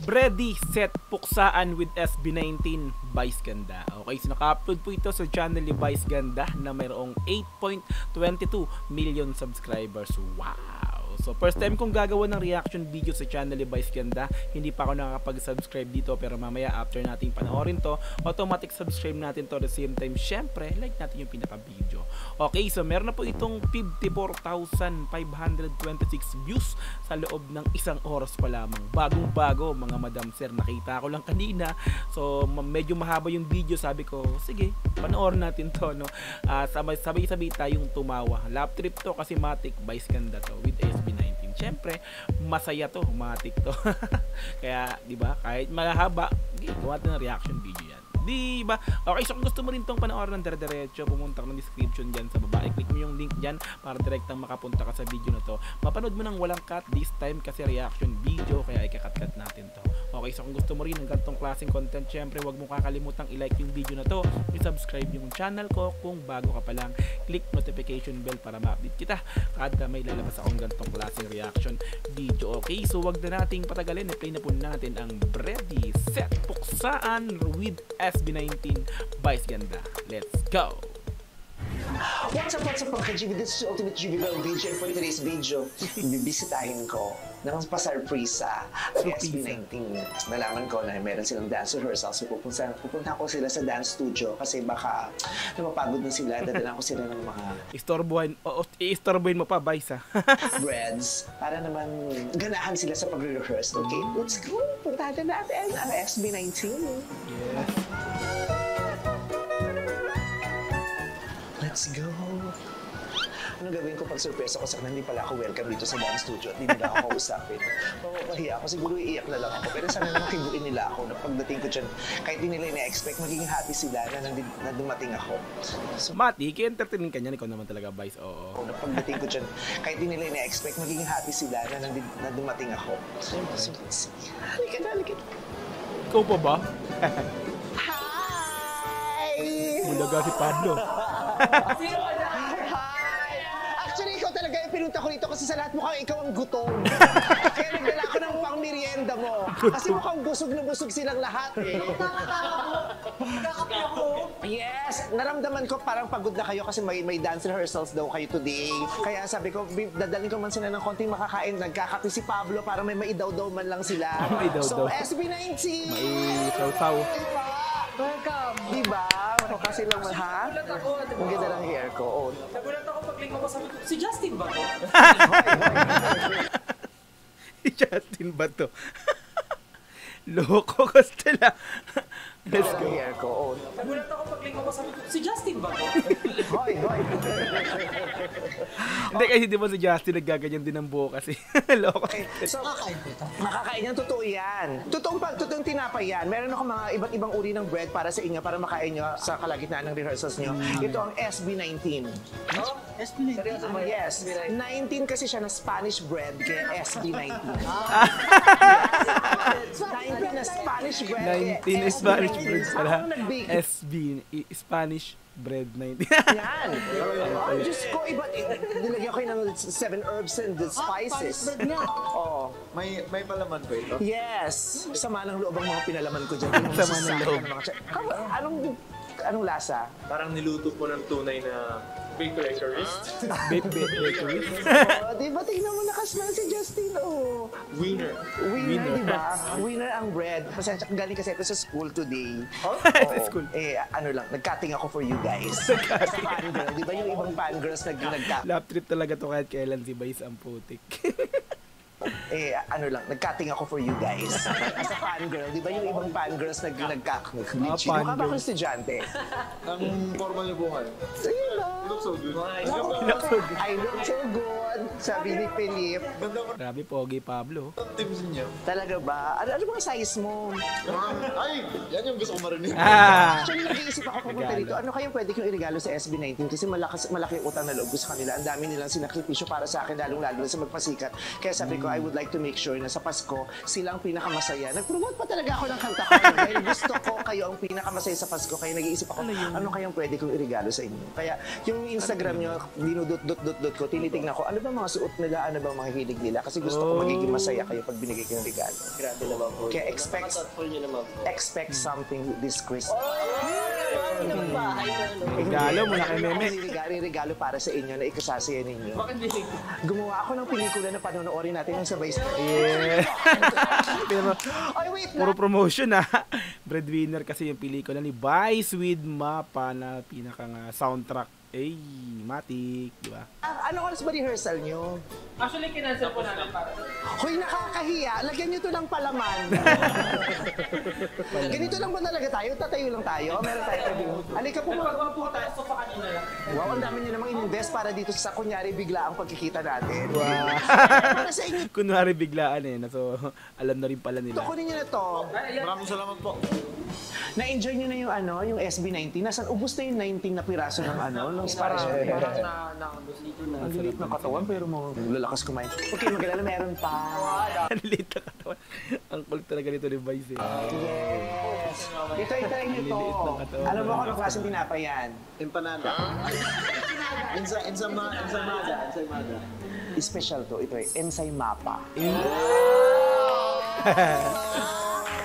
Brady set puksaan with SB19 Vice Ganda. Okay, so naka-upload po ito sa channel ni Vice Ganda na mayroong 8.22 million subscribers. Wow! So first time kong gagawa ng reaction video sa channel ni Vice Ganda. Hindi pa ako nakakapag-subscribe dito, pero mamaya after nating panoorin to, automatic subscribe natin to. At the same time, syempre, like natin yung pinaka-video. Okay, so meron na po itong 54,526 views sa loob ng isang oras pa lamang. Bagong-bago, mga madam sir. Nakita ko lang kanina. So medyo mahaba yung video. Sabi ko, sige, panoorin natin to, no? Sabay-sabay tayong tumawa. Lap trip to kasi matik Vice Ganda to with SB19. Syempre, masaya to, matik to. Kaya, di ba? Kahit mahaba, gawa natin ng reaction video yan. Di ba? Okay, so kung gusto mo rin tong panoorin ng dire-diretso, pumunta ka ng description dyan sa baba. I-click mo yung link dyan para direktang makapunta ka sa video na to. Mapanood mo ng walang cut this time kasi reaction video, kaya ikakat-cut natin to. Okay, so kung gusto mo rin ng ganitong klaseng content, syempre wag mo kakalimutang i-like yung video na to, i-subscribe yung channel ko kung bago ka pa lang, click notification bell para ma-update kita kada may lalabas akong ganitong klaseng reaction video. Okay, so wag na nating patagalin, i-play na po natin ang Brady set puksaan with SB19 Vice Ganda. Let's go! What's up mga ka-GB? This is Ultimate GB Bell video, and for today's video, bibisitahin ko ng pa-surpresa ang SB19. Nalaman ko na meron silang dance rehearsal, so pupunta ko sila sa dance studio kasi baka napapagod na sila, dadala ko sila ng mga istorbohin mo pa, Vice, ha? breads para naman ganahan sila sa pag-rehearse. Okay, let's go! Puntahan natin ang SB19. Yeah. Let's go! Ano gawin ko pag surprise ako sa kanila? Hindi pala ako welcome dito sa dance studio at hindi nila ako kausapin. Mapapahiya ako. Siguro iiyak na lang ako. Pero sana naman kibuin nila ako na pagdating ko dyan, kahit di nila ina-expect, magiging happy sila na dumating ako. So, Mati, i-entertain ka niyan. Ikaw naman talaga, Vice. Oo. Na pagdating ko dyan, kahit di nila ina-expect, magiging happy sila na dumating ako. So, let's see. Halika na. Ikaw pa ba? Hi! Bulaga si Pablo. Hi! Actually, ikaw talaga yung pinunta ko dito kasi sa lahat mukhang ikaw ang gutom. Kaya nagdala ko ng pang-merienda mo. Kasi mukhang busog na busog silang lahat eh. Nagkakape ako. Yes! Naramdaman ko parang pagod na kayo kasi may dance rehearsals daw kayo today. Kaya sabi ko, dadalhin ko man sila ng konting makakain. Nagkakape si Pablo para may maidaw-daw man lang sila. So, SB19! May saw-saw. Welcome. Diba? Kasi lang man, ha? Ang ganda ng hair ko. Oh. Nagulat ako pag-link ako sabi ko, si Justin ba to? Si Justin ba to? Loko ko sila. Let's go. Hair ko. Oh. Nagulat ako pag-link ako sabi ko, si Justin ba to? Hoy! Hindi kasi di ba si Justin naggaganyan din ng buho kasi. Loko. Okay, so, Nakakain ko ito. makakain yan, totoo yan. Totoong tinapay yan. Meron ako mga iba't ibang uri ng bread para sa inyo, para makain nyo sa kalagitnaan ng rehearsals nyo. Ito ang SB19. Oh, SB19. Seryoso mo? Yes. 19 kasi siya na Spanish bread, kaya SB19. 19 na Spanish bread, kaya 19 is Spanish bread Ako pala. ang nag-bake. SB, Spanish bread 19. Yan. Ay, Diyos ko, iba. Nilagyan ko yun ng 7 herbs and the spices. Oo. May palaman ba ito? Yes. Sama ng loob ang mga pinalaman ko dyan. Sama ng loob. Anong lasa? Parang niluto po ng tunay na bakery tourist. Bakery. Oh, di ba? Tingnan mo nakasmile si Justin. Oh. Winner. Winner, di ba? Winner ang bread. Pasensya, galing kasi ako sa school today. Sa school. Eh, ano lang, nag-cutting ako for you guys. Sa fangirl. Di ba yung ibang fangirls nag-cut? Lap trip talaga to kahit kailan si Vice ang putik. Eh, ano lang, nag-cutting ako for you guys. As a fangirl, di ba yung ibang fangirls nag-cut? Mukha ba akong estudyante? Ang formal niyo buhay. Sige lang. You look so good. I look so good, sabi ni Philip. Ganda ko Grabe, pogi Pablo. ng tips niyo. Talaga ba? Ano bang size mo? Ay, yan yung gusto ko marinig. Actually, nag-iisip ako pupunta dito. Ano kayang pwede kong irigalo sa SB19? Kasi malaki utang na loob ko sa kanila. Ang dami nilang sinakripisyo para sa akin, lalong-lalo sa magpasikat. Kaya sabi ko, I would like to make sure na sa Pasko, sila ang pinakamasaya. Nag-promote pa talaga ako ng kanta ko. Dahil gusto ko kayo ang pinakamasaya sa Pasko. Kaya nag-iisip ako, ano kayang pwede kong irigalo sa inyo? Kaya yung Instagram nyo, dinudot-dot-dot ko, tinitignan ko, ano ba mga suot nila, ano ba mga hilig nila? Kasi gusto ko magiging masaya kayo pag binigay ko yung regalo. Grabe naman po. Kaya expect something this Christmas. Regalo muna kay Meme. Regalo para sa inyo na ikasasaya ninyo. Bakit hindi? Gumawa ako ng pelikula na panonoorin natin ng sabay-sabay. Yeah. Pero Ay, wait puro lang! promotion ha. Breadwinner kasi yung pelikula ni Vice with Mapa na pinakang soundtrack. Eh, Matic, di ba? Ano oras ba rehearsal nyo? Actually, kinansel po namin para. Hoy, nakakahiya. Lagyan nyo to ng palaman. Ganito lang ba talaga tayo? Tatayo lang tayo? Meron tayo tabi. Halika po mga. Nagagawa po tayo sa kanina lang. Wow, ang dami nyo namang in-invest para dito sa kunyari bigla ang pagkikita natin. Wow. Para sa inyo. Kunwari biglaan eh. So, alam na rin pala nila. Ito, kunin nyo na to. Maraming salamat po. Na-enjoy nyo na yung yung SB19. Nasaan ubos na yung 19 na piraso ng ng Spanish. Parang nakabos dito na. Ang liit ng katawan pero lalakas kumain. Okay, magalala, meron pa. Ang liit na katawan. Ang kulit talaga nito ni Vice eh. Yes. Ito, try nyo to. Liliit ng katawan. Alam mo kung anong klaseng tinapay yan? Empanada. Ensaymada. Special to. Ito ensaymapa.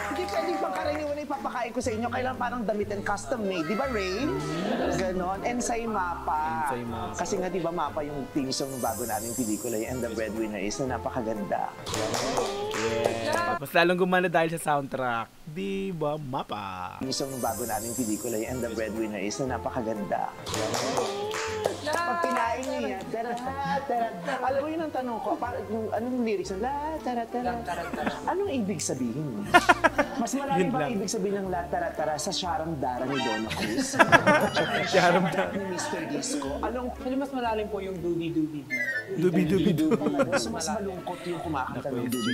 Hindi pwedeng pangkaraniwan na ipapakain ko sa inyo. Kailangan parang damit and custom made. Di ba, Ray? Ganon. Ensaymapa. Ensaymapa. Kasi nga, di ba, mapa yung theme song ng bago namin pelikula, yung And the Breadwinner is na napakaganda. Yeah. Mas lalong gumana dahil sa soundtrack. Di ba, Mapa? Theme song ng bago namin pelikula, yung And the Breadwinner is na napakaganda. Pag kinain niyo yan, alam mo yun ang tanong ko, anong lyrics? Anong ibig sabihin? Mas marami Yun bang lang. ibig sabihin ng la tara sa Sharam Dara ni Donna Cruz? Sharam Dara. Ni Mr. Disco. Anong Actually, mas malalim po yung doobie-doobie. Dubi-dubi-dubi. mas malungkot yung kumakanta ng dubi?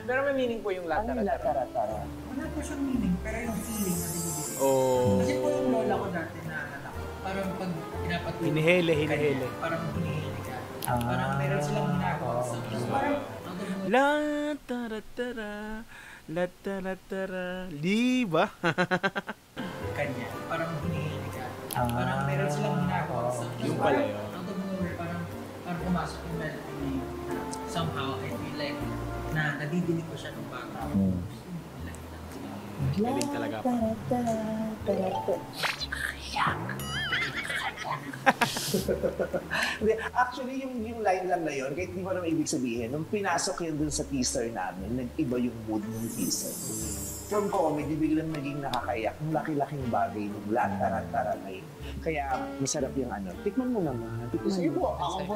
Pero may meaning po yung Ano yung la latar. tara? Wala po siyang meaning, pero yung feeling na dinibigay. Oh. Kasi po yung lola ko dati na anak ko, parang pag pinapatulog Hinihele. parang hinihili ka. Parang meron silang ginagawa sa parang La tara-tara. La tara-tara. Di ba? kanya. Parang hinihili ka. Parang meron silang ginagawa sa Yung pala yun. Out of nowhere, parang pumasok yung melody na yun. Somehow, I feel like na nadidinig ko siya nung bata. Galing talaga pa. Hindi, actually, yung line lang na yun, kahit hindi ko naman ibig sabihin, nung pinasok yun dun sa teaser namin, nag-iba yung mood ng teaser. From comedy, biglang naging nakakaiyak. Yung laki-laking bagay ng latara-tara na yun. Kaya masarap yung Tikman mo naman. Sige po, ako po.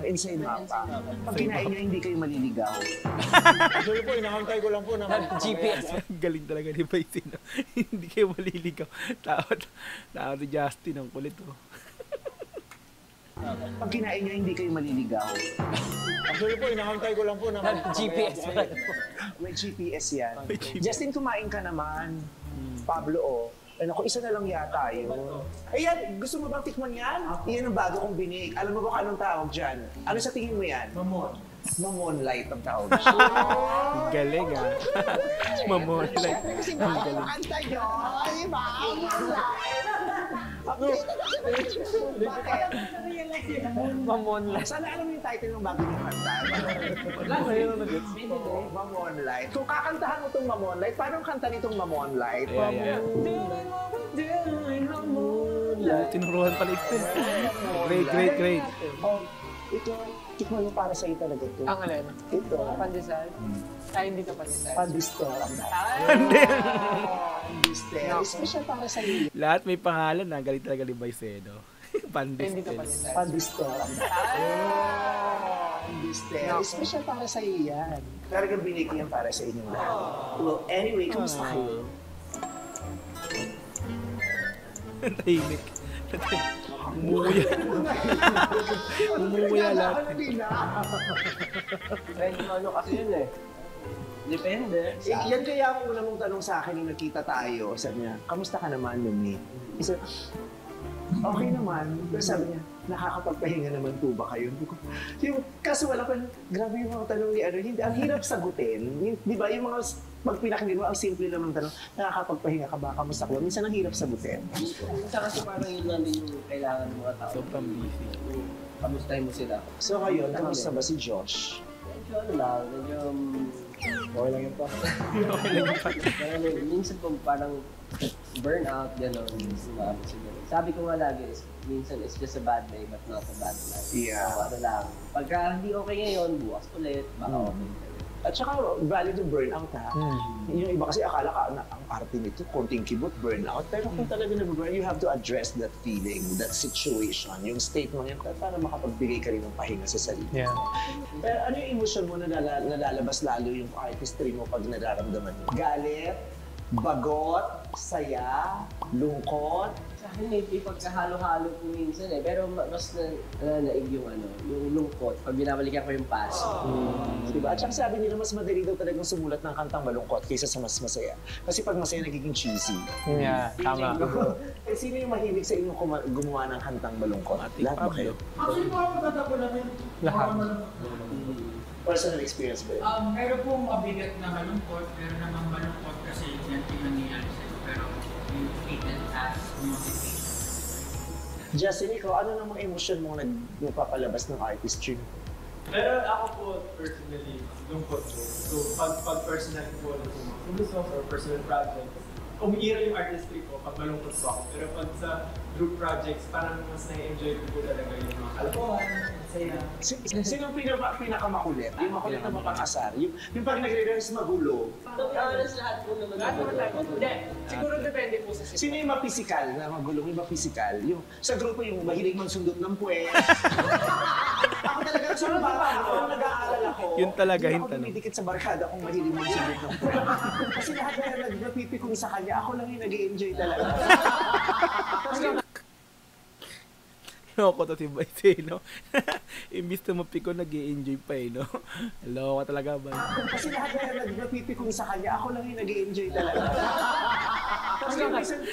Inside mapa. Pag kinain niya, hindi kayo maliligaw. Actually po, inakantay ko lang po na GPS. Galing talaga ni Vice. No? Hindi kayo maliligaw. Tao si Justin ang kulit. Oh. Pag kinain niya, hindi kayo maliligaw. Actually po, inakantay ko lang po na GPS. May GPS yan. May GPS. Justin, kumain ka naman. Pablo, oh. Ako, isa na lang yata yun. Ayan, gusto mo bang tikman yan? Iyan ang bago kong binig. Alam mo ba kung anong tawag dyan? Ano sa tingin mo yan? Mamon. Mamon light ang tawag dyan. Galing ah. Mamon. Like, Kasi ang baka galing. makanta yun, di ba? Mamon light. Mamon lang. Sana alam mo yung title ng bago niyong kanta. Mamon light. Kung kakantahan mo itong Mamon light, paano ang kanta nitong Mamon light? Yeah. Tinuruan pala ito. Great. Oh, ito, tikman mo para sa'yo talaga ito. Ang alin? Ito, Pandesal? Ay, hindi ka pandesal. pandistor ang pandistor. Special para sa'yo. Lahat may pangalan na. Galing talaga ni Vice. No? Hindi ka Pandesal. pandesal. Pandistor ang pandistor. Special para sa'yo yan. Talagang binigyan para sa inyong lahat. Well, anyway, kamusta kayo? Tahimik. Umuya. Umuya lahat. Ano kasi yun eh. Depende. Yan kaya ang una mong tanong sa akin nung nagkita tayo. Sabi niya, kamusta ka naman, Lumi? Isa, okay naman. Pero sabi niya, nakakapagpahinga naman po ba kayo? Kaso wala pa, grabe yung mga tanong ni ano, hindi, ang hirap sagutin. Di ba, yung mga, pag pinakinggan mo, ang simple naman tanong, nakakapagpahinga ka ba, kamusta ka ba? Minsan ang hirap sagutin. Minsan kasi parang yun lang din yung kailangan ng mga tao. Sobrang busy. Kamustahin mo sila. So ngayon, kamusta ba si Josh? Medyo ano lang, medyo... Okay lang yun pa. Pero minsan po parang burnout, gano'n. Sumama siguro. Sabi ko nga lagi, minsan it's just a bad day but not a bad life. Yeah. So, ano lang. Pagka hindi okay ngayon, bukas ulit, baka okay. At saka, valid yung burnout ha. Yung iba kasi akala ka na ang arte nito, konting kibot, burnout. Pero kung talaga na-burn, you have to address that feeling, that situation, yung state mo yan, para makapagbigay ka rin ng pahinga sa sarili. Yeah. Pero ano yung emotion mo na nalalabas lalo yung artistry mo pag nararamdaman mo? Galit, bagot, saya, lungkot. Sa akin may pagkahalo-halo po minsan eh. Pero mas naig yung ano, yung lungkot. Pag binabalikan ko yung past. Diba? At saka sabi nila mas madali daw talagang sumulat ng kantang malungkot kaysa sa mas masaya. Kasi pag masaya nagiging cheesy. Yeah, tama. Eh, sino yung mahilig sa inyo gumawa ng kantang malungkot? Ate Lahat ba kayo? Pablo. Actually, mga pagkatapos namin, Lahat. Personal experience ba yun? meron pong mabigat na malungkot, pero namang malungkot kasi yan yung nangyayari sa'yo. Pero you treat it as motivation. Justin, ikaw, ano namang emosyon mo nagpapalabas ng artistry? Pero ako po, personally, lungkot po. So, pag personal po, gusto ko or personal project, umiira yung artistry ko pag malungkot po ako. Pero pag sa group projects, parang mas na-enjoy ko po talaga yung mga kalokohan, saya. Sino ang pinakamakulit? Yung makulit na mapang-asar? Yung pag nagre-rehearse magulo? Honest, lahat po naman. Lahat naman tayo. Hindi, siguro depende po sa Sino yung mapisikal na magulong? Yung mapisikal? Yung sa grupo yung mahilig magsundot ng puwet. Ako talaga, sino ba ako? Nung nag-aaral ako, Yun talaga, hindi yun ako talaga. dumidikit sa barkada kung mahilig magsundot ng puwet. Kasi lahat na nagpipikon sa kanya, ako lang yung nag-i-enjoy talaga. Loko to si Vice, no? Imbis na mapiko, nag-i-enjoy pa eh, no? Loko talaga ba? Kasi lahat na nagpipikon sa kanya, ako lang yung nag-i-enjoy talaga. Kasi minsan,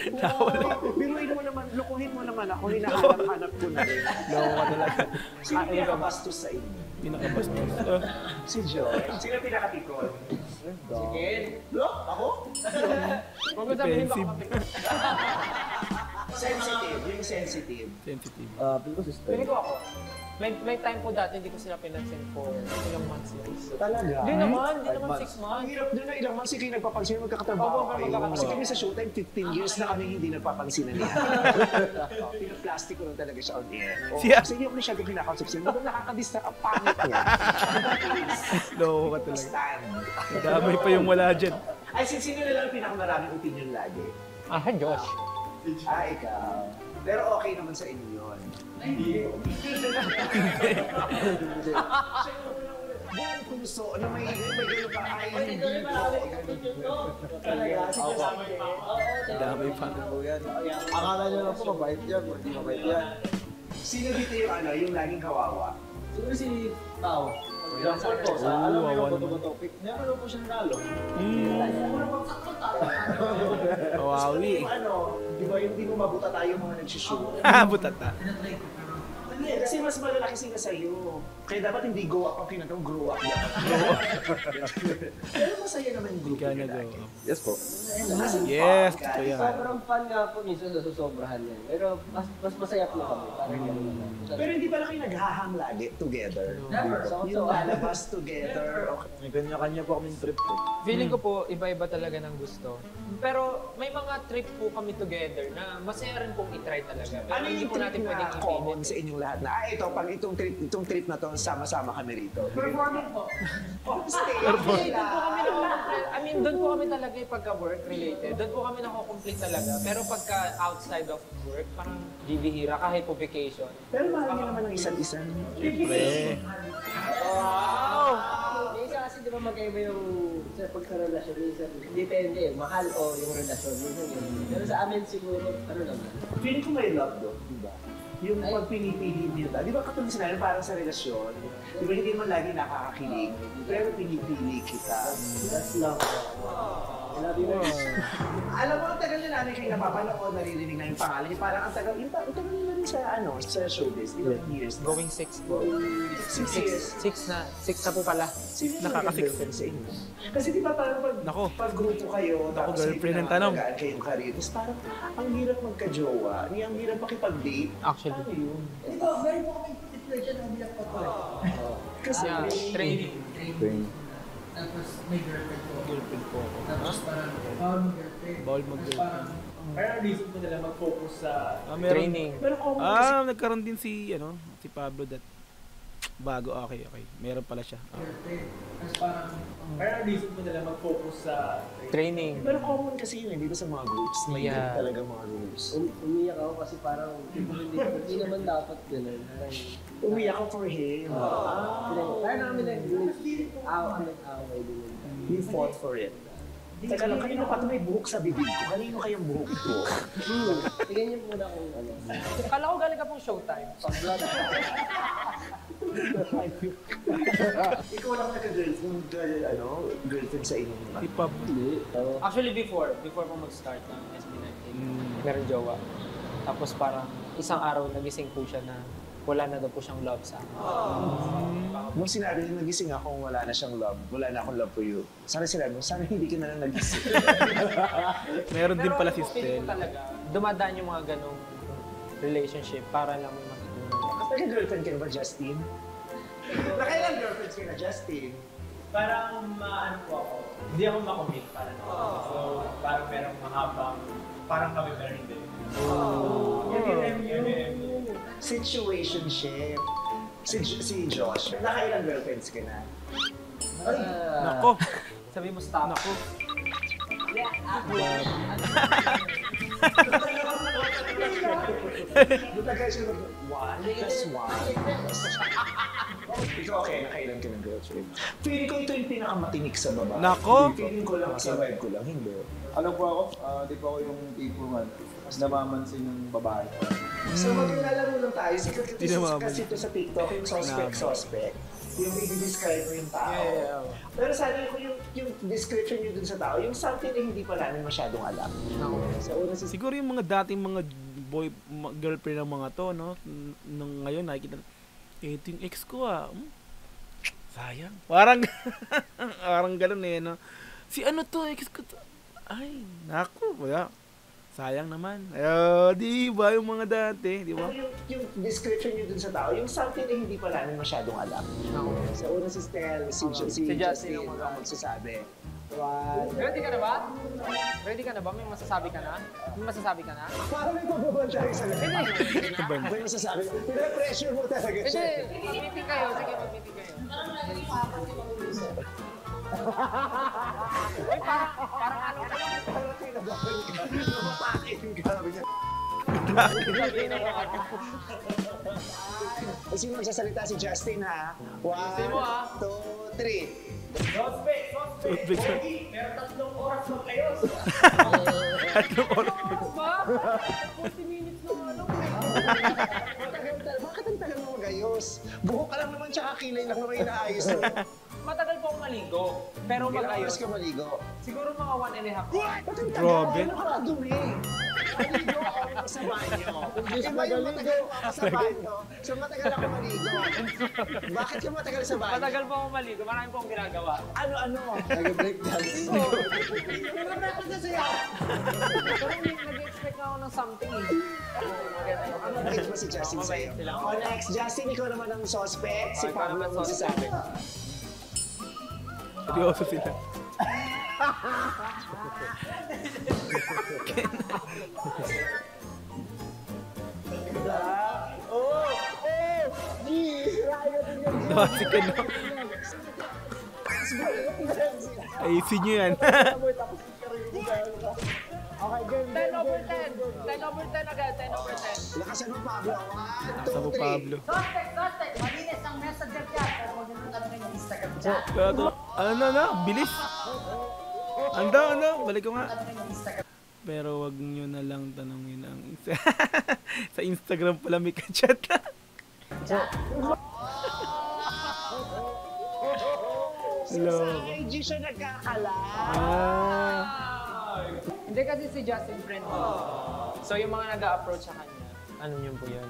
biruin mo naman, lukuhin mo naman ako, hinahanap-hanap ko na rin. Loko talaga. Sino pinakabastos sa inyo? Pinakabastos. Si Joy. Sino pinakapikon? Sige. Ako? Defensive. Sensitive, yung sensitive. Sensitive. Pili ko ako. May time po dati, hindi ko sila pinansin for ilang months yun. Talaga? Hindi naman 6 Ang months. hirap doon na ilang months kayo nagpapansin, magkakatrabaho kayo. Kasi kami sa Showtime, 15 years na kami hindi nagpapansinan niya. Pinaplastic ko lang talaga siya on air. Siya? Kasi hindi ako masyadong kinakausap siya. Mukhang nakakadistract ang pangit niya. Loko ka talaga. Stand. Damay pa yung wala dyan. Ay, sino na lang ang pinakamaraming opinion lagi? Josh. Ikaw. Pero okay naman sa inyo yun. Buong puso na may gano'n pa ay hindi ko. Talaga, sinasabi ko. Damay pa. Akala nyo lang po mabait yan, hindi mabait yan. Sino dito yung yung laging kawawa? Siguro si Pao. Example po, sa alam mo yung topic niya, ano po siya nanalo? Kawawi. Di ba yung di mo mabuta tayo mga nagsushoot? Butata. Tinatry ko, pero Hindi, kasi mas malalaki sila sa'yo. Kaya dapat hindi go up ang kinatawag, grow up dapat. Pero masaya naman yung grupo Ika na nila. go. Yes po. Kasi Yes, fun, totoo guys. yan. Sobrang fun nga po minsan nasusobrahan yan. Pero mas masaya po kami. Parang gano'n naman. Pero hindi pala kayo naghahang lagi together. Never. Yung lalabas together. Okay. May kanya-kanya po kaming trip po. Feeling ko po, iba-iba talaga ng gusto. Pero may mga trip po kami together na masaya rin pong itry talaga. Pero Ano hindi yung po natin trip pwedeng na common ipilit. sa inyong lahat na, ito, pag itong trip na to, sama-sama kami rito. Performing po. Stay. I mean, doon po kami talaga yung pagka-work related. Doon po kami nako-complete talaga. Pero pagka outside of work, parang bibihira kahit po vacation. Pero mahal niyo naman ang isa't isa. Siyempre. Minsan kasi di ba magkaiba yung sa pagkarelasyon. Minsan depende eh. Mahal o yung relasyon. Minsan yun. Pero sa amin siguro, ano naman. Feeling ko may love doon, di ba? Yung pag pinipili niyo ta. Di ba katulad sinabi, parang sa relasyon, di ba hindi naman lagi nakakakilig, pero pinipili kita. That's love. Alam mo, ang tagal na namin kayo napapanood, naririnig na yung pangalan niya. Parang ang tagal na rin sa showbiz. Ilang years? Going 6. 6 years. 6 na po pala. Nakaka-girlfriend sa inyo. Kasi di ba parang pag grupo kayo, tapos girlfriend ang tanong. kayong career, tapos parang ang hirap magka-jowa, ang hirap makipag-date. Actually. Paano yun? Ito, meron po kami situation na biyak pa to. Kasi Training. Tapos may girlfriend po. Girlfriend po ako. Tapos parang bawal mag-girlfriend. Bawal Tapos mag-girlfriend. Kaya ang reason mo nila mag-focus sa Training. pero common kasi Nagkaroon din si Pablo that bago. Okay. Meron pala siya. girlfriend. Tapos parang kaya ang reason mo nila mag-focus sa Training. Pero common kasi yun, hindi ba sa mga groups? May Yeah. talaga mga rules. Umiyak ako kasi parang hindi naman dapat gano'n. Umiyak ako for him. Kaya namin nag-away din. You fought for it. Teka lang, kanino pa ito may buhok sa bibig ko? Kanino kayang buhok ito? Tignan niyo muna kung ano. Kala ko galing ka pong Showtime. Ikaw lang girlfriend sa inyo. Si Pablo. Actually, before po mag-start ng SB19, meron jowa. Tapos parang isang araw nagising po siya na wala na daw po siyang love sa akin. Nung sinabi niya nagising ako, wala na siyang love. Wala na akong love for you. Sana sinabi mo, sana hindi ka na lang nagising. Meron din pala si feeling Stel. ko talaga, dumadaan yung mga ganong relationship para lang may matutunan. Nag-girlfriend ka na ba, Justin? Nakailang girlfriends ka na, Justin? parang ano po ako, hindi ako makomit parang so parang merong mahabang parang kami pero hindi. Situationship. Si Josh, nakailang girlfriends ka na? Nako. Sabi mo stop. Nako. Butagal siya mag one plus one. Ikaw okay, nakailan ka ng girlfriend? Feeling ko ito yung pinakamatinik sa baba. Nako! Feeling ko lang, sa vibe ko lang, hindi. Alam po ako, di pa ako yung tipo man, mas namamansin ng babae. So maglalaro lang tayo, sikat Di naman. kasi ito sa TikTok, yung suspect. Yung i-describe mo yung tao. Yeah. Pero sana yung description nyo dun sa tao, yung something na hindi pa namin masyadong alam. So, una Siguro yung mga dating mga girlfriend ng mga to, no? Nung ngayon nakikita, ito yung ex ko sayang. Parang ganun no? Si ano to, ex ko to. Ay, naku, wala. Sayang naman. Di ba yung mga dati, di ba? yung description nyo dun sa tao, yung something na hindi pa namin masyadong alam. So, una si Stel, si Justin ang magsasabi. Ready ka na ba? Ready ka na ba? May masasabi ka na? May masasabi ka na? Parang may pababantay sa lahat. May masasabi. Pina-pressure mo talaga Hindi, siya. mag-meeting kayo. Sige, mag-meeting kayo. Ay, parang ano ka lang. Parang kinabahan ka. Lumapakin ka. Sino magsasalita si Justin ha? 1, 2, 3. Suspect! Pogi, meron 3 oras mag-ayos. Ba? 40 minutes na ano? Bakit ang tagal mo mag-ayos? Buhok ka lang naman tsaka kilay lang naman inaayos mo. Matagal po akong maligo. Pero Ilang mag-ayos. oras ka maligo? Siguro mga 1.5 hours. Ba't ang tagal? Grabe. Ano ka kadumi? Maligo ako sa banyo. Iba yung matagal ako sa banyo. So matagal ako maligo. Bakit ka matagal sa banyo? Matagal po akong maligo. Marami po akong ginagawa. Ano? Nag-break dance. Pero nag-expect na ako ng something eh. Ano nakita mo si Justin sa'yo? O next, Justin, ikaw naman ang suspect. Si Pablo ang magsasabi. Seryoso sila. Dawasi ka na. Ayusin nyo yan. 10 over 10. 10 over 10 agad. 10 over 10. Lakasan mo, Pablo. 1, Sa mo, 2, 3. Pablo. Suspect, malinis ang messenger chat, pero huwag nyo tanongin yung Instagram chat. Pero, ano, bilis. Ano, balik ko nga. Tanongin yung Instagram. Pero wag nyo na lang tanongin ang sa Instagram pala may ka-chat. Hello. Sa IG siya nagkakala. Hindi kasi si Justin friend mo. So yung mga nag-a-approach sa kanya, ano yun po yun?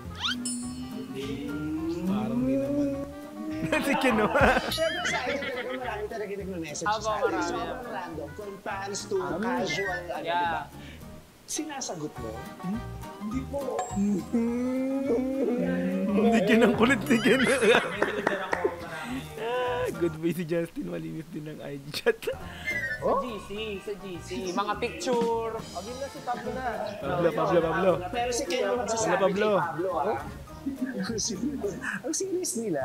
Parang di naman. Si Kino. Siyempre sa IG talaga marami talaga nagme-message sa atin. marami. Sobrang random. From fans to casual, ano, Yeah. diba? Sinasagot mo? Hindi po. Hindi Kino ang kulit ni Kino. Good boy si Justin. Malinis din ng IG chat. Sa GC. Mga picture. Agin na si Pablo na. Pablo. Pero si Ken naman sa Pablo. Pablo, ah. Ang serious nila.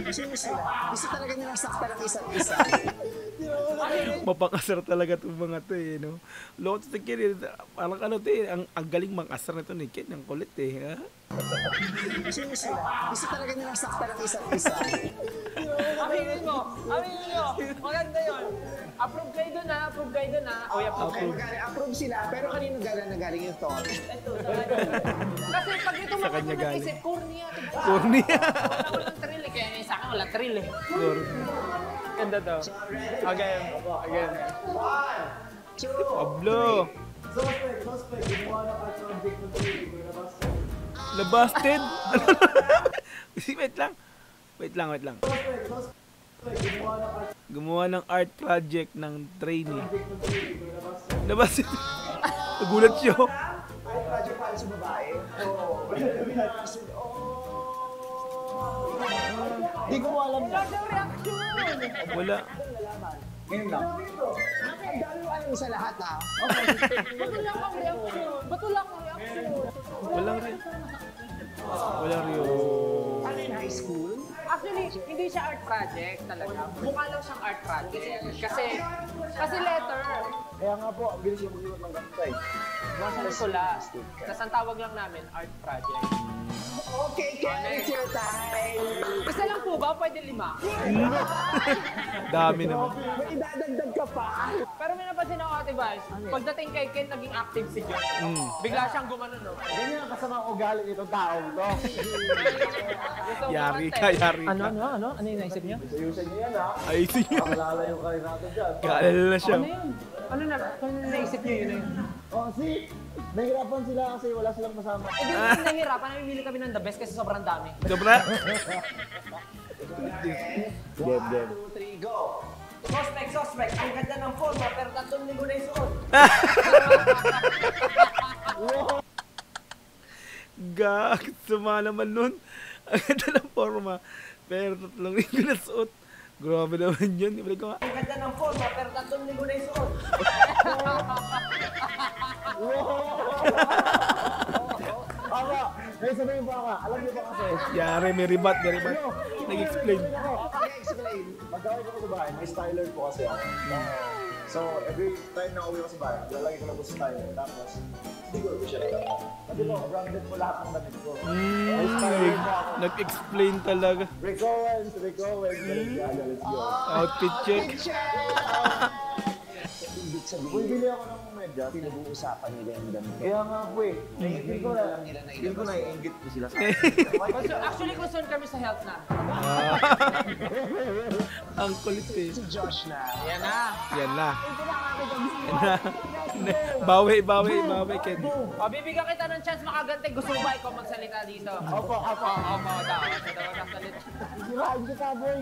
Ang serious nila. Gusto talaga nilang sakta ng isa't isa. Mapakasar talaga itong mga to eh, no? Loko to si Ken, parang ano to eh, ang galing mang-asar na to ni Ken, ang kulit eh, ha? Ang serious nila. Gusto talaga nilang sakta ng isa't isa. Aminin mo. Maganda yun. Approve kayo dun ha. Okay, approve sila. Pero kanino nagaling yung thought? Kasi pag ito Sa mga kanya ko galing. nag-isip, corny yan. Corny. Walang thrill eh. Kaya sa akin walang thrill eh. Corny. Ganda to. Again. Pablo. Labasted? Wait lang. Gumawa ng art project ng trainee. Labasted. Nagulat siya. Ay, project para sa babae? Oo. Di ko alam na. Wala. Ngayon lang. Ang dami mo alam sa lahat, ha? Ba't wala kang reaction? Walang rin. Ano in high school? Actually, hindi siya art project talaga. Mukha lang siyang art project. Kasi letter. Kaya nga po, ang bilis yung mag-iwan ng ganito eh. Masang sula. Tapos ang tawag lang namin, art project. Okay, Ken, it's your time. Isa lang po ba? Pwede 5? Dami naman. May idadagdag ka pa. Pero may napansin ako, Ate Vice, pagdating kay Ken, naging active si John. Bigla siyang gumano, no? Ganyan ang kasama ugali nitong taong to. Yari ka. Ano yung naisip niya? Ayusin niyo yan ha. Ayusin niya. Makalalayo kayo natin dyan. Kaalala na siya. Ano naisip niyo yun? Oh, see? Nahirapan sila kasi wala silang masama. Eh, di naman nahihirapan. Namimili kami ng the best kasi sobrang dami. Sobra? Game. 2, 3, go. Suspect. Ang ganda ng forma, pero 3 linggo na yung suot. Gag, sama naman nun. Ang ganda ng forma. Pero 3 linggo na suot. Grabe naman yun. Ibalik ko nga. Ang ganda ng forma, pero 3 linggo na yung suot. Aba, may sabihin pa ka. Alam niyo ba kasi? Yari, may ribat. Nag-explain. Explain. Pagkawin ko sa bahay, may styler po kasi ako. So, every time na uwi ko sa bahay, lalagay ko lang po sa styler. Tapos, siguro ko siya na. Kasi po, branded po lahat ng damit ko. May styler po ako. Nag-explain talaga. Rick Owens. Let's go. Outfit check. Ibig sabihin, Bumibili ako ng medyas. pinag-uusapan nila yung damit. Kaya nga po eh. Feel ko na, Alam nila na feel ko na i-ingit ko sila sa Actually, concerned kami sa health na. Ang kulit eh. Si Josh na. Yan na. Yan na. Bawi, Ken. O, bibigyan kita ng chance makaganti. Gusto mo ba ikaw magsalita dito? Opo. Opo, daw. Ito daw nagsalita. Sirain kita, boy.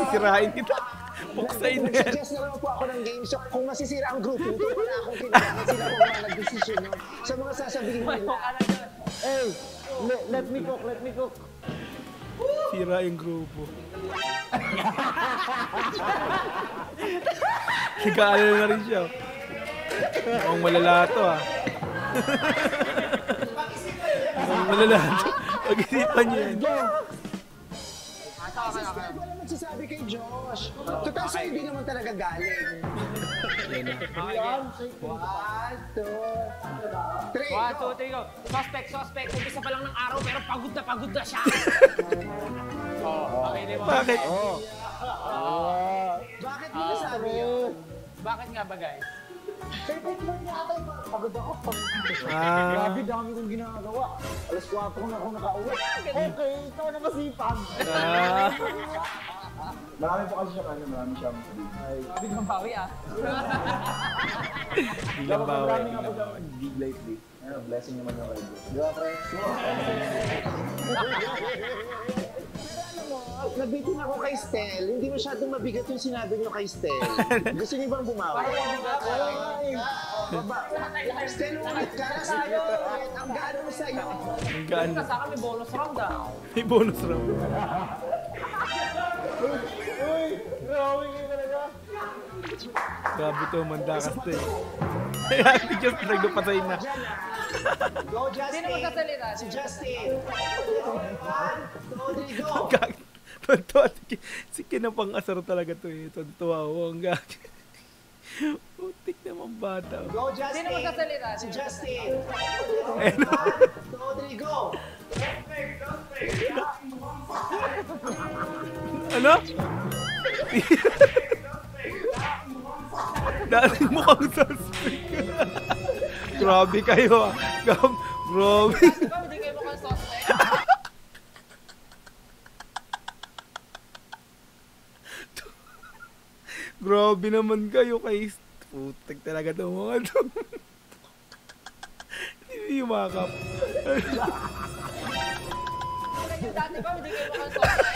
Sirain kita. Buksay na yan. Suggest na naman po ako ng game. So, kung masisira ang group, hindi wala akong kailangan sila kung mga nag-decision yun. Sa mga sasabihin nila. Hey, let me cook. Sira yung grupo. Nag-aalala na rin siya. Mukhang malala to ah. Mukhang malala to. Pag-isipan niyo yan. Wala magsasabi kay Josh. Total sa hindi naman talaga galing. Yan na. 1, 2, 3, 1, 2, 3, go. Suspect. Umpisa pa lang ng araw, pero pagod na siya. Okay, di ba? Bakit? Bakit mo nasabi yun? Bakit nga ba, guys? Pagod ako. Ah, Grabe, dami kong ginagawa. Alas 4 na ako nakauwi. Okay, ikaw na masipag. ah. Marami po kasi siya marami siyang Biglang bawi ah. Biglang bawi. Marami nga po siyang gig lately. Blessing naman ng radio. Di ba, pre? Nabitin ako kay Stel. Hindi masyadong mabigat yung sinabi niyo kay Stel. Gusto niyo bang bumawi? Stel, ulit ka. Ang gaano mo sa'yo. Ang gaan. Sa akin may bonus round ah. May bonus round. Uy! Grabe kayo talaga! Grabe to, mandakas to eh. Kaya si Just nagdupatay na. Go, Justin! Sino magkasalita? Si Justin! 1, 2, 3, go! Tonto, si kinapang asar talaga to eh. Tonto ako, ang gag. Putik naman bata. Go, Justin! Sino magkasalita? Si Justin! 1, Ayun. 2, 3, go! Ano? Dati mukhang suspect. Grabe kayo ah. Grabe. Di ba hindi kayo mukhang suspect? Grabe naman kayo kay... Putik talaga ito mga ito. Hindi yumakap. Dati ba hindi kayo mukhang suspect?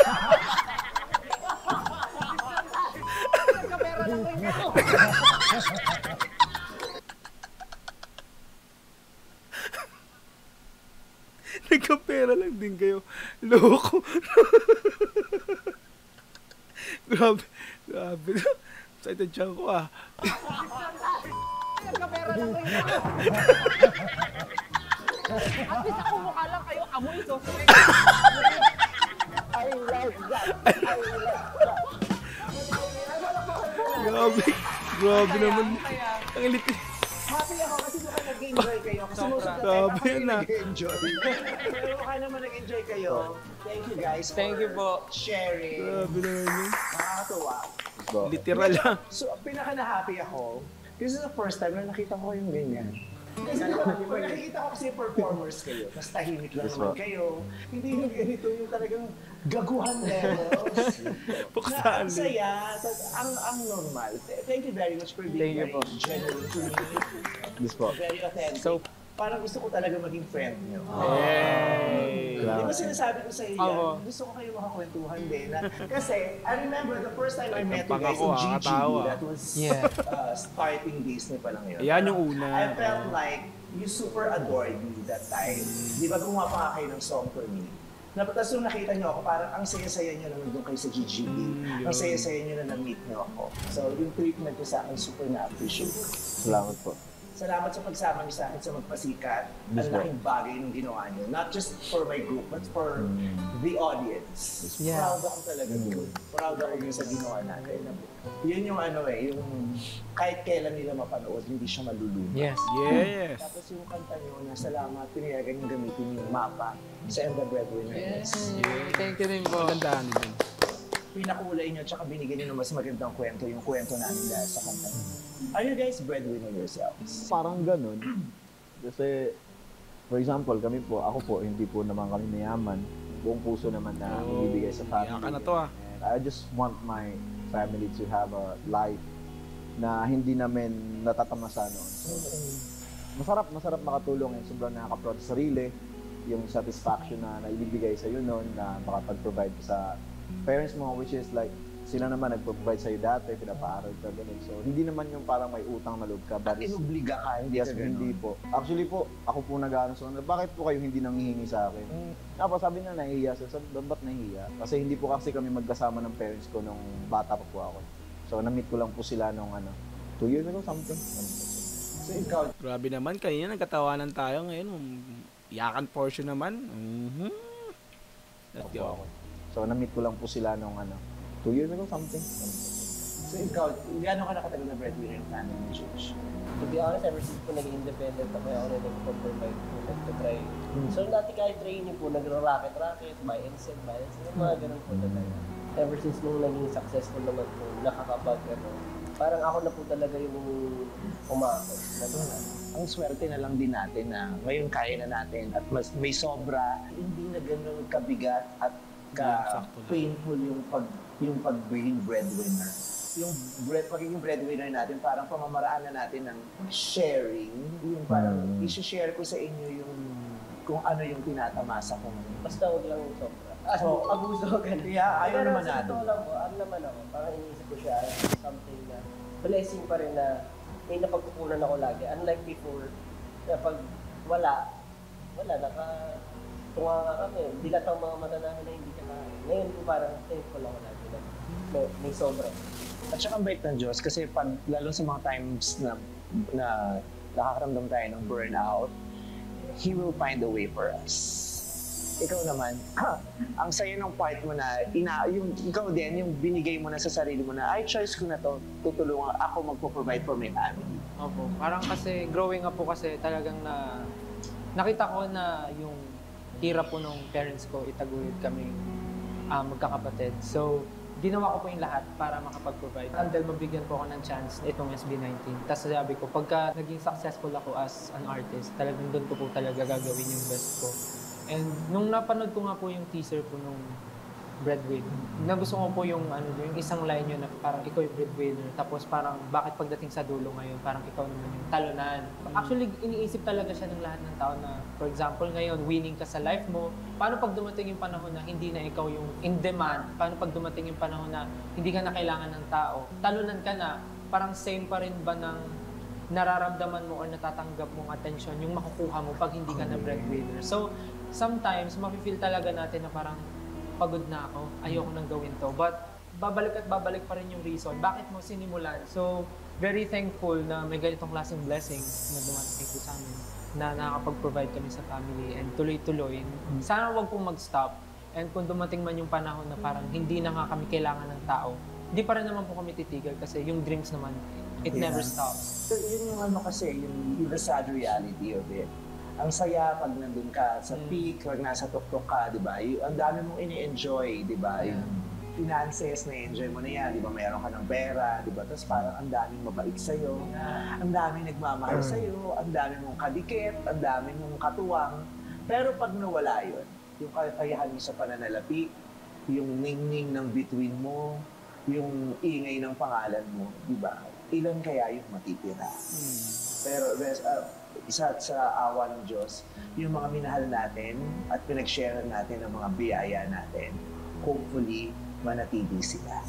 Kamera lang rin kayo. Nagkapera lang din kayo. Loko. Grabe. Grabe. Excited siya ko ah. Kamera lang rin kayo. At least ako mukha lang kayo, amoy suspect. I love that! Grabe. Grabe naman. Ang lit. Happy ako kasi mukhang nag-enjoy kayo. Kasi most of the time Grabe ako yung na. nag-enjoy. Pero mukha naman nag-enjoy kayo. Thank you guys Thank you po. sharing. Grabe naman yun. Nakakatuwa. Literal lang. So, pinaka-na-happy ako. This is the first time na nakita ko yung ganyan. Kasi pag nakikita ko kasi performers kayo, mas tahimik lang naman kayo. Hindi yung ganito yung talagang gaguhan levels. Puksaan Na ang din. saya, ang normal. Thank you very much for being Thank you very po. genuine to me. This po. Very authentic. So, parang gusto ko talaga maging friend niyo. Yay! Di ba sinasabi ko sa iyo yan? Oo. Gusto ko kayo makakwentuhan din. Kasi, I remember the first time I met you guys Pangako, in GG, katawa. that was Yeah. starting Disney pa lang yun. Ayan yung una. I felt like you super adored me that time. Di ba gumawa pa nga kayo ng song for me? Tapos nung nakita niyo ako, parang ang saya-saya niyo na nandun kayo sa GGB. Ang saya-saya niyo na na-meet niyo ako. So, yung treatment ko sa akin, super na-appreciate ko. Salamat po. Salamat sa pagsama niyo sa akin sa Magpasikat. Ang laking bagay ng ginawa niyo. Not just for my group, but for the audience. Yeah. Proud ako talaga doon. Proud ako din sa ginawa natin. Yun yung ano eh, yung kahit kailan nila mapanood, hindi siya maluluma. Yes. Yes. Tapos yung kanta niyo na salamat, pinayagan yung gamitin yung mapa sa And the Breadwinner. Yes. Thank you din po. Magandaan din. Pinakulay niyo tsaka binigyan niyo ng mas magandang kwento, yung kwento namin dahil sa kanta niyo. Are you guys breadwinner yourselves? Parang ganun. Kasi, for example, ako po, hindi po naman kami mayaman. Buong puso naman na ibibigay sa family. Iyak ka na to ah. And I just want my family to have a life na hindi namin natatamasa noon. So, masarap makatulong and sobrang nakaka-proud sa sarili. Yung satisfaction na ibibigay sa'yo noon na makapag-provide sa parents mo, which is like, sila naman nagpo-provide sa'yo dati, pinapaaral ka, ganun. So, hindi naman yung parang may utang na loob ka. At inubliga ka, hindi Yes, ka ganun. hindi po. Actually po, ako po nag-ano sa bakit po kayo hindi nanghihingi sa akin? Tapos sabi na nahihiya. So, ba't nahihiya? Kasi hindi po kasi kami magkasama ng parents ko nung bata pa po ako. So, na-meet ko lang po sila nung 2 years ago, something. So, ikaw, Grabe naman. Kanina nagkatawanan tayo ngayon. Iyakan portion naman. Let's go. So, na-meet ko lang po sila nung 2 years ago, something. so ikaw, gano'n ka nakatagal na breadwinner ng family ni George? To be honest, ever since po naging independent ako, ako na nag-provide po, nag-try. So dati kahit training po, nagro-racket-racket, buy and sell, mga ganun po talaga. Ever since nung naging successful naman po, nakakapag, parang ako na po talaga yung umaakot. Ang swerte na lang din natin na ngayon kaya na natin at mas may sobra, hindi na gano'n kabigat at painful yung pagiging breadwinner. Pagiging breadwinner natin, parang pamamaraan na natin ng sharing. Yung parang i-share ko sa inyo yung kung ano yung tinatamasa ko. Basta huwag lang yung sobra. So, Abuso, ganun. Yeah, ayaw naman Pero sa natin. totoo lang po, ano naman ako, parang iniisip ko siya as something na blessing pa rin na may napagkukunan ako lagi. Unlike before, na pag wala, tunga nga kami. Dilat ang mga mata namin na hindi ka kaya. Ngayon po parang thankful ako lagi na may sobra. At saka ang bait ng Diyos kasi lalo sa mga times na nakakaramdam tayo ng burnout, He will find a way for us. Ikaw naman, ang sayo ng part mo na, ikaw din, yung binigay mo na sa sarili mo na, choice ko na to, tutulungan ako magpo-provide for my family. Opo, parang kasi growing up po kasi talagang nakita ko na yung hirap po ng parents ko, itaguyod kami magkakapatid. So, ginawa ko po yung lahat para makapag-provide. Until mabigyan po ako ng chance itong SB19. Tapos sabi ko, pagka naging successful ako as an artist, talagang doon ko po talaga gagawin yung best ko. And nung napanood ko nga po yung teaser po nung Breadwinner, nagustuhan ko po yung isang line yun na parang ikaw yung breadwinner, tapos parang bakit pagdating sa dulo ngayon, parang ikaw naman yung talunan. Actually, iniisip talaga siya ng lahat ng tao na, for example, ngayon, winning ka sa life mo, paano pag dumating yung panahon na hindi na ikaw yung in demand, paano pag dumating yung panahon na hindi ka na kailangan ng tao, talunan ka na, parang same pa rin ba ng nararamdaman mo o natatanggap mong attention yung makukuha mo pag hindi ka na breadwinner. So, sometimes, mafe-feel talaga natin na parang pagod na ako, ayoko nang gawin to. But, babalik at babalik pa rin yung reason. Bakit mo sinimulan? So, very thankful na may ganitong klaseng blessings na dumating po sa amin na nakakapag-provide kami sa family and tuloy-tuloy. Sana wag pong mag-stop. And kung dumating man yung panahon na parang hindi na nga kami kailangan ng tao, hindi pa rin naman po kami titigil kasi yung dreams naman, it never stops. So, yun yung kasi, yung the sad reality of it. Ang saya pag nandun ka sa peak, pag nasa tuktok ka, di ba? Ang dami mong ini-enjoy, di ba? Yung finances, na-enjoy mo na yan, di ba? Mayroon ka ng pera, di ba? Tapos parang ang daming mabait sa'yo, ang daming nagmamahal sa'yo, ang daming mong kadikit, ang daming mong katuwang. Pero pag nawala yun, yung kakayahan mo sa pananalapi, yung ningning ng bituin mo, yung ingay ng pangalan mo, di ba? Ilan kaya yung matitira? Pero isa sa awa ng Diyos, yung mga minahal natin at pinag-share natin ng mga biyaya natin, hopefully, manatili sila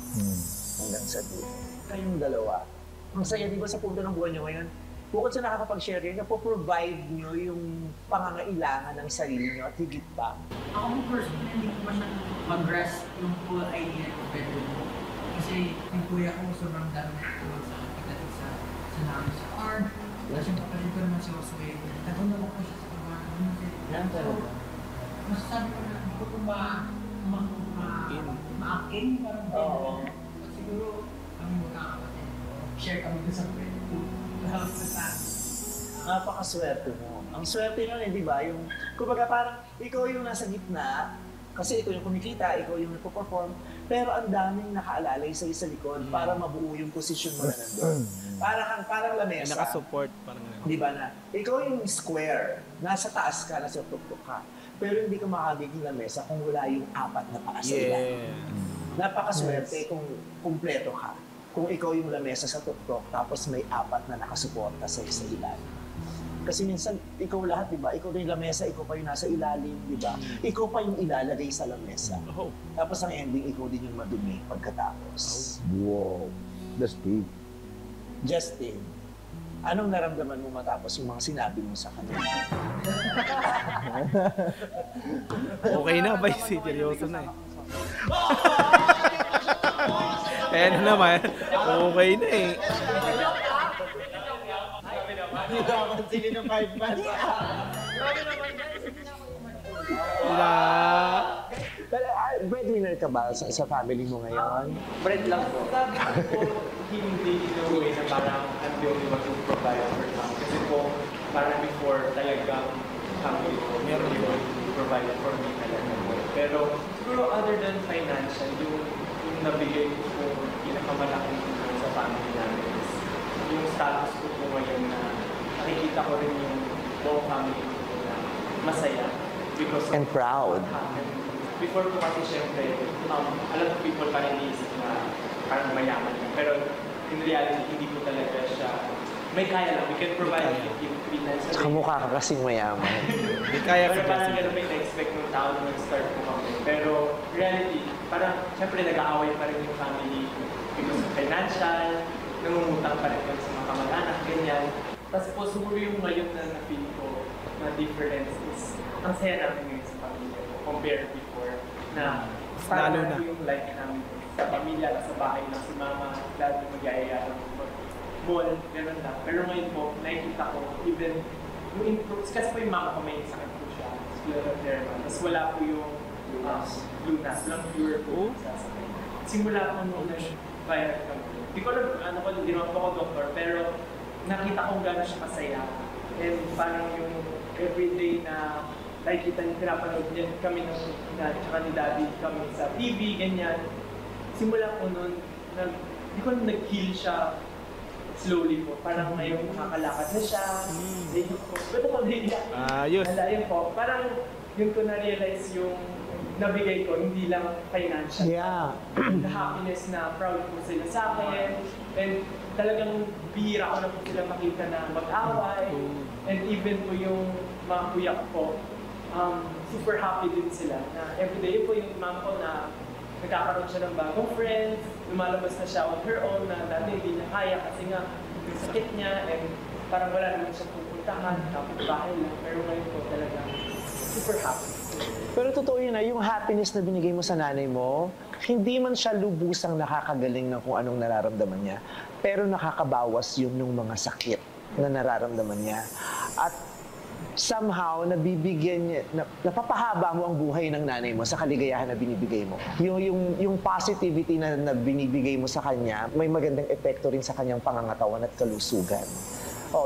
hanggang sa dulo. Kayong dalawa, ang saya, di ba, sa punto ng buhay nyo ngayon, bukod sa nakakapag-share kayo, provide nyo yung pangangailangan ng sarili nyo at higit pa. Ako mo personally, hindi ko masyadong mag-grasp yung full idea ng bedroom. Kasi yung kuya ko sobrang dami na tulog sa pagdating sa namin sa art. Kasi yung kapatid ko naman si Josué, natulog ako siya sa trabaho. Yan talaga. Masasabi ko na, hindi ko ito ma-akin, parang gano'n. At siguro, kami magkakapatid. Share kami doon sa friend ko. Lahat sa Napakaswerte mo. Ang swerte nyo, di ba? Yung, kumbaga parang ikaw yung nasa gitna, kasi ikaw yung kumikita, ikaw yung nagpo-perform, pero ang daming nakaalalay sa likod para mabuo yung posisyon mo na nandun. Parang lamesa. Nakasupport, parang gano'n. Di ba na? Ikaw yung square, nasa taas ka, nasa tuktok ka. Pero hindi ka makagiging lamesa kung wala yung apat na paa sa ilalim. Napakaswerte kung kumpleto ka. Kung ikaw yung lamesa sa tuktok, tapos may apat na nakasuporta sa ilalim. Kasi minsan, ikaw lahat, di ba? Ikaw na yung lamesa, ikaw pa yung nasa ilalim, di ba? Ikaw pa yung ilalagay sa lamesa. Tapos ang ending, ikaw din yung madumi pagkatapos. Wow. That's deep. Justin, anong naramdaman mo matapos yung mga sinabi mo sa kanya? Okay na ba? Seryoso na eh. Kaya na naman, okay na eh. Hindi ko kapansinin ng 5 months. Pero breadwinner ka ba sa family mo ngayon? Bread lang po. Hindi in a way na parang I'm the only one who provide for them. Kasi po, parang before talagang family ko, meron yun provide for me talaga po. Pero siguro other than financial, yung nabigay ko po pinakamalaking tulong sa family namin is yung status ko po ngayon na nakikita ko rin yung buong family ko na masaya because And proud. what happened before ko kasi syempre, a lot of people parang iniisip na parang mayaman lang. Pero in reality, hindi ko talaga siya, may kaya lang. We can provide yung financial. Kamukha ka kasing mayaman. Hindi kaya Pero sa parang Jessica. gano'n may na-expect ng tao na nag-start ko kami. Pero reality, parang syempre nag-aaway pa rin yung family because of financial, nangungutang pa rin kami sa mga kamag-anak, ganyan. Tapos po siguro yung ngayon na na-feel ko na difference is ang saya namin ngayon sa pamilya ko compared before na Lalo na. yung life namin sa pamilya, sa bahay lang si mama, lalo mag-iaya lang mag-mall, gano'n lang. Pero ngayon po, nakikita ko, even yung improves, kasi po yung mama ko may sakit po siya, scleroderma, tapos wala po yung lunas, walang cure po sa sakit. Simula po nung nag-viral kami. Hindi ko alam, hindi naman po ako doktor, pero nakita kong gano'n siya kasaya. And parang yung everyday na nakikita niyo, pinapanood niya kami tsaka ni Daddy kami sa TV, ganyan. Simula ko nun, hindi ko nag-heal siya slowly po. Parang ngayon nakakalakad na siya. Ba't ako naiyak? Ayos. Ayun po, parang yun ko na-realize yung nabigay ko, hindi lang financial. Yeah. The happiness na proud po sila sa akin. And talagang bihira ko na po sila makita na mag-away. And even po yung mga kuya ko po, super happy din sila na everyday po yung mom ko na nagkakaroon siya ng bagong friends, lumalabas na siya on her own na dati hindi niya kaya kasi nga yung sakit niya and parang wala naman siya pupuntahan, kapit bahay lang. Pero ngayon po talaga super happy. Pero totoo yun na, yung happiness na binigay mo sa nanay mo, hindi man siya lubusang nakakagaling ng kung anong nararamdaman niya, pero nakakabawas yun ng mga sakit na nararamdaman niya. At somehow, nabibigyan niya, napapahaba mo ang buhay ng nanay mo sa kaligayahan na binibigay mo. Yung positivity na binibigay mo sa kanya, may magandang epekto rin sa kanyang pangangatawan at kalusugan.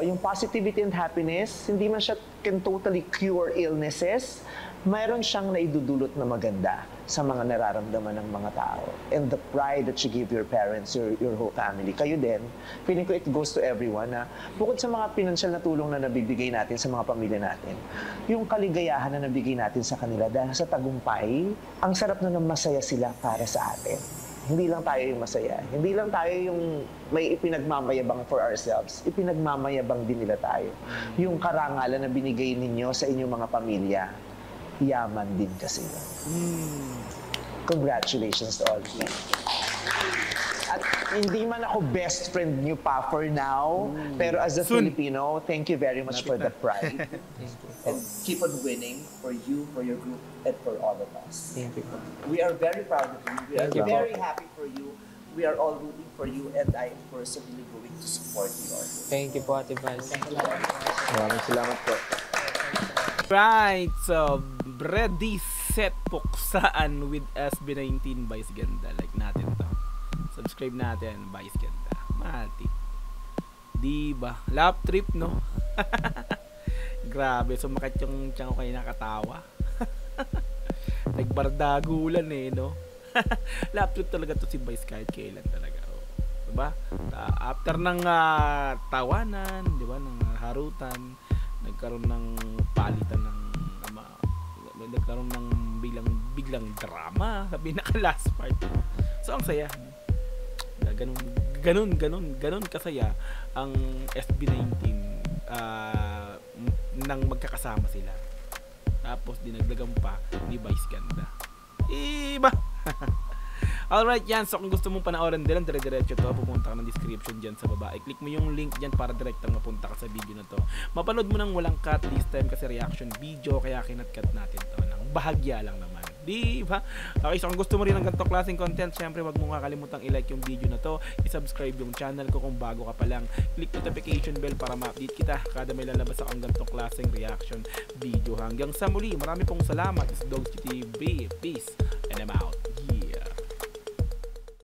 Yung positivity and happiness, hindi man siya can totally cure illnesses, mayroon siyang naidudulot na maganda sa mga nararamdaman ng mga tao. And the pride that you give your parents, your whole family, kayo din, feeling ko it goes to everyone na bukod sa mga pinansyal na tulong na nabibigay natin sa mga pamilya natin, yung kaligayahan na nabigay natin sa kanila dahil sa tagumpay, ang sarap na masaya sila para sa atin. Hindi lang tayo yung masaya. Hindi lang tayo yung may ipinagmamayabang for ourselves. Ipinagmamayabang din nila tayo. Yung karangalan na binigay ninyo sa inyong mga pamilya, yaman din kasi. Congratulations to all of you. At hindi man ako best friend niyo pa for now, pero as a Filipino, thank you very much for the pride. And keep on winning for you, for your group, and for all of us. Thank you. We are very proud of you. We are Thank you. very happy for you. We are all rooting for you, and I am personally going to support you. Thank you po, Ate Val. Maraming salamat po. Right, so ready, set, puksaan with SB19 Vice Ganda. Like natin to. Subscribe natin, Vice Ganda. Mati. Diba? Lap trip, no? Grabe, sumakit yung tiyan ko kayo nakatawa. Nagbardagulan no? Lap trip talaga to si Vice kahit kailan talaga. Diba? After ng tawanan, diba? Ng harutan, nagkaroon ng palitan ng nagkaroon ng biglang drama sa pinaka-last part. So ang saya. Ganun kasaya ang SB19 nang magkakasama sila. Tapos dinagdagan pa ni Vice Ganda. Iba. Alright yan, so kung gusto mong panoorin din, dire-diretso to, pupunta ka ng description dyan sa baba. I-click mo yung link dyan para direktang mapunta ka sa video na to. Mapanood mo nang walang cut this time kasi reaction video, kaya kinat-cut natin to ng bahagya lang naman. Diba? Okay, so kung gusto mo rin ng ganitong klaseng content, syempre wag mo kakalimutang i-like yung video na to, i-subscribe yung channel ko kung bago ka pa lang, click notification bell para ma-update kita kada may lalabas akong ganitong klaseng reaction video. Hanggang sa muli, marami pong salamat. It's Dog TV. Peace and I'm out.